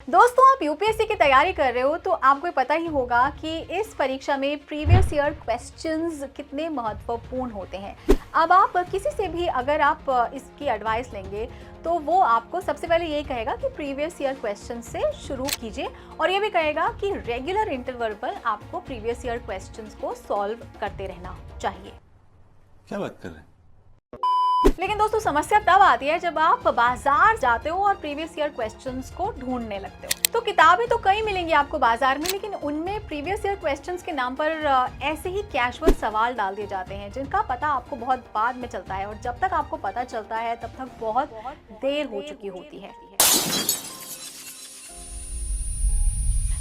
दोस्तों, आप यूपीएससी की तैयारी कर रहे हो तो आपको पता ही होगा कि इस परीक्षा में प्रीवियस ईयर क्वेश्चंस कितने महत्वपूर्ण होते हैं। अब आप किसी से भी अगर आप इसकी एडवाइस लेंगे तो वो आपको सबसे पहले यही कहेगा कि प्रीवियस ईयर क्वेश्चन से शुरू कीजिए और ये भी कहेगा कि रेगुलर इंटरवल पर आपको प्रीवियस ईयर क्वेश्चंस को सॉल्व करते रहना चाहिए। क्या बात कर रहे हैं? लेकिन दोस्तों, समस्या तब आती है जब आप बाजार जाते हो और प्रीवियस ईयर क्वेश्चंस को ढूंढने लगते हो। तो किताबें तो कई मिलेंगी आपको बाजार में, लेकिन उनमें प्रीवियस ईयर क्वेश्चंस के नाम पर ऐसे ही कैजुअल सवाल डाल दिए जाते हैं जिनका पता आपको बहुत बाद में चलता है, और जब तक आपको पता चलता है तब तक बहुत देर हो चुकी होती है।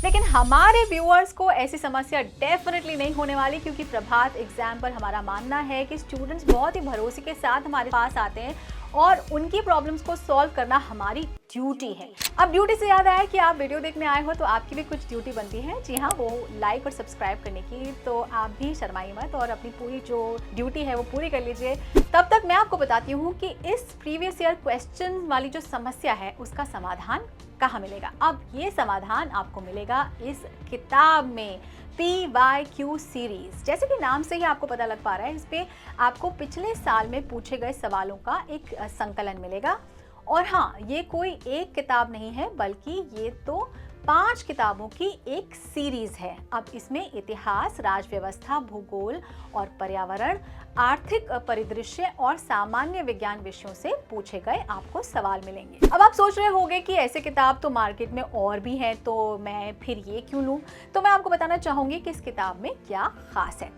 लेकिन हमारे व्यूअर्स को ऐसी समस्या डेफिनेटली नहीं होने वाली, क्योंकि प्रभात एग्जाम पर हमारा मानना है कि स्टूडेंट्स बहुत ही भरोसे के साथ हमारे पास आते हैं और उनकी प्रॉब्लम्स को सॉल्व करना हमारी ड्यूटी है। अब ड्यूटी से याद आया कि आप वीडियो देखने आए हो तो आपकी भी कुछ ड्यूटी बनती है। जी हाँ, वो लाइक और सब्सक्राइब करने की। तो आप भी शर्माइए मत और अपनी पूरी जो ड्यूटी है वो पूरी कर लीजिए। तब तक मैं आपको बताती हूँ कि इस प्रीवियस ईयर क्वेश्चन वाली जो समस्या है उसका समाधान कहाँ मिलेगा। अब ये समाधान आपको मिलेगा इस किताब में, PYQ सीरीज। जैसे कि नाम से ही आपको पता लग पा रहा है, इस पे आपको पिछले साल में पूछे गए सवालों का एक संकलन मिलेगा। और हाँ, ये कोई एक किताब नहीं है, बल्कि ये तो 5 किताबों की एक सीरीज है। अब इसमें इतिहास, राज व्यवस्था, भूगोल और पर्यावरण, आर्थिक परिदृश्य और सामान्य विज्ञान विषयों से पूछे गए आपको सवाल मिलेंगे। अब आप सोच रहे होंगे कि ऐसे किताब तो मार्केट में और भी हैं, तो मैं फिर ये क्यों लूं? तो मैं आपको बताना चाहूंगी कि इस किताब में क्या खास है।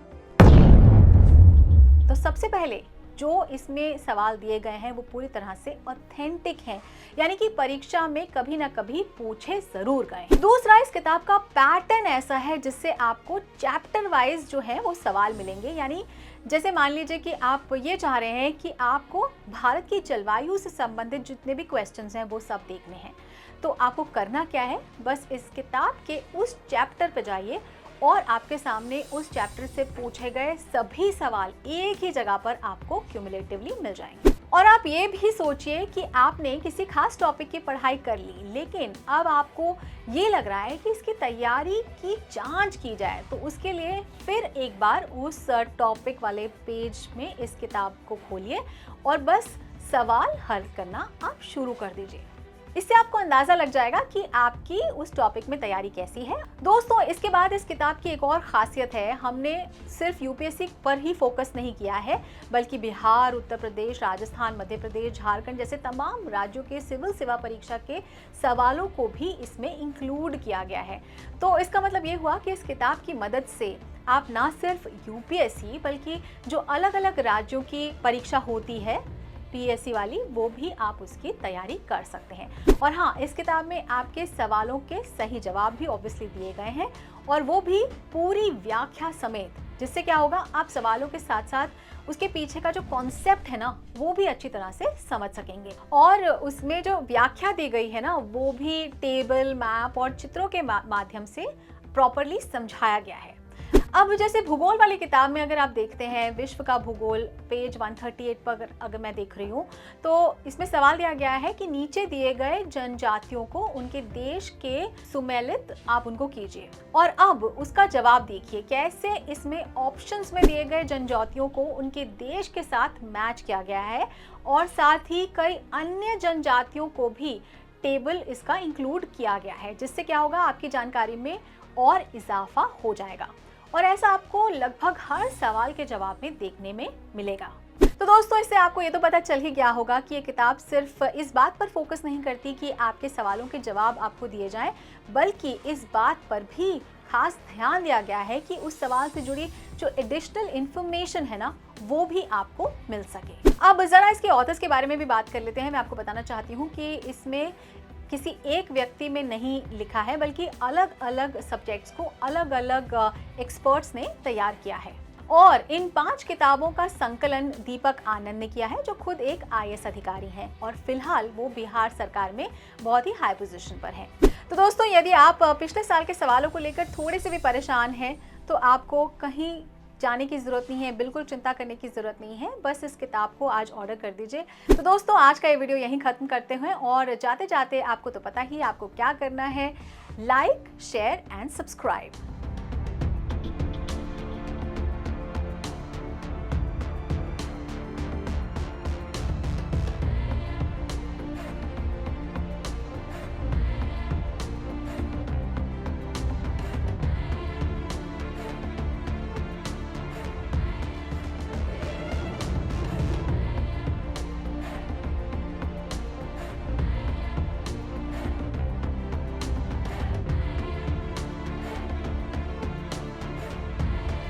तो सबसे पहले जो इसमें सवाल दिए गए हैं वो पूरी तरह से ऑथेंटिक हैं, यानी कि परीक्षा में कभी ना कभी पूछे जरूर गए। दूसरा, इस किताब का पैटर्न ऐसा है जिससे आपको चैप्टर वाइज जो है वो सवाल मिलेंगे। यानी जैसे मान लीजिए कि आप ये चाह रहे हैं कि आपको भारत की जलवायु से संबंधित जितने भी क्वेश्चंस हैं वो सब देखने हैं, तो आपको करना क्या है, बस इस किताब के उस चैप्टर पर जाइए और आपके सामने उस चैप्टर से पूछे गए सभी सवाल एक ही जगह पर आपको क्यूमुलेटिवली मिल जाएंगे। और आप ये भी सोचिए कि आपने किसी खास टॉपिक की पढ़ाई कर ली, लेकिन अब आपको ये लग रहा है कि इसकी तैयारी की जांच की जाए, तो उसके लिए फिर एक बार उस टॉपिक वाले पेज में इस किताब को खोलिए और बस सवाल हल करना आप शुरू कर दीजिए। इससे आपको अंदाजा लग जाएगा कि आपकी उस टॉपिक में तैयारी कैसी है। दोस्तों, इसके बाद इस किताब की एक और खासियत है, हमने सिर्फ यूपीएससी पर ही फोकस नहीं किया है, बल्कि बिहार, उत्तर प्रदेश, राजस्थान, मध्य प्रदेश, झारखंड जैसे तमाम राज्यों के सिविल सेवा परीक्षा के सवालों को भी इसमें इंक्लूड किया गया है। तो इसका मतलब ये हुआ कि इस किताब की मदद से आप ना सिर्फ यूपीएससी बल्कि जो अलग अलग राज्यों की परीक्षा होती है पीएससी वाली, वो भी आप उसकी तैयारी कर सकते हैं। और हाँ, इस किताब में आपके सवालों के सही जवाब भी ऑब्वियसली दिए गए हैं, और वो भी पूरी व्याख्या समेत, जिससे क्या होगा, आप सवालों के साथ साथ उसके पीछे का जो कॉन्सेप्ट है ना वो भी अच्छी तरह से समझ सकेंगे। और उसमें जो व्याख्या दी गई है ना वो भी टेबल, मैप और चित्रों के माध्यम से प्रॉपरली समझाया गया है। अब जैसे भूगोल वाली किताब में अगर आप देखते हैं, विश्व का भूगोल पेज 138 पर अगर मैं देख रही हूँ, तो इसमें सवाल दिया गया है कि नीचे दिए गए जनजातियों को उनके देश के सुमेलित आप उनको कीजिए। और अब उसका जवाब देखिए कैसे इसमें ऑप्शंस में दिए गए जनजातियों को उनके देश के साथ मैच किया गया है, और साथ ही कई अन्य जनजातियों को भी टेबल इसका इंक्लूड किया गया है, जिससे क्या होगा, आपकी जानकारी में और इजाफा हो जाएगा। और ऐसा आपको लगभग हर सवाल के जवाब में देखने में मिलेगा। तो दोस्तों, इससे आपको ये तो पता चल ही गया होगा कि ये किताब सिर्फ इस बात पर फोकस नहीं करती कि आपके सवालों के जवाब आपको दिए जाएं, बल्कि इस बात पर भी खास ध्यान दिया गया है कि उस सवाल से जुड़ी जो एडिशनल इंफॉर्मेशन है ना वो भी आपको मिल सके। अब जरा इसके ऑथर्स के बारे में भी बात कर लेते हैं। मैं आपको बताना चाहती हूँ कि इसमें किसी एक व्यक्ति में नहीं लिखा है, बल्कि अलग अलग सब्जेक्ट्स को अलग अलग एक्सपर्ट्स ने तैयार किया है। और इन 5 किताबों का संकलन दीपक आनंद ने किया है, जो खुद एक आईएएस अधिकारी हैं और फिलहाल वो बिहार सरकार में बहुत ही हाई पोजीशन पर हैं। तो दोस्तों, यदि आप पिछले साल के सवालों को लेकर थोड़े से भी परेशान हैं तो आपको कहीं जाने की ज़रूरत नहीं है, बिल्कुल चिंता करने की ज़रूरत नहीं है, बस इस किताब को आज ऑर्डर कर दीजिए। तो दोस्तों आज का ये वीडियो यहीं ख़त्म करते हैं और जाते जाते आपको तो पता ही आपको क्या करना है, लाइक शेयर एंड सब्सक्राइब।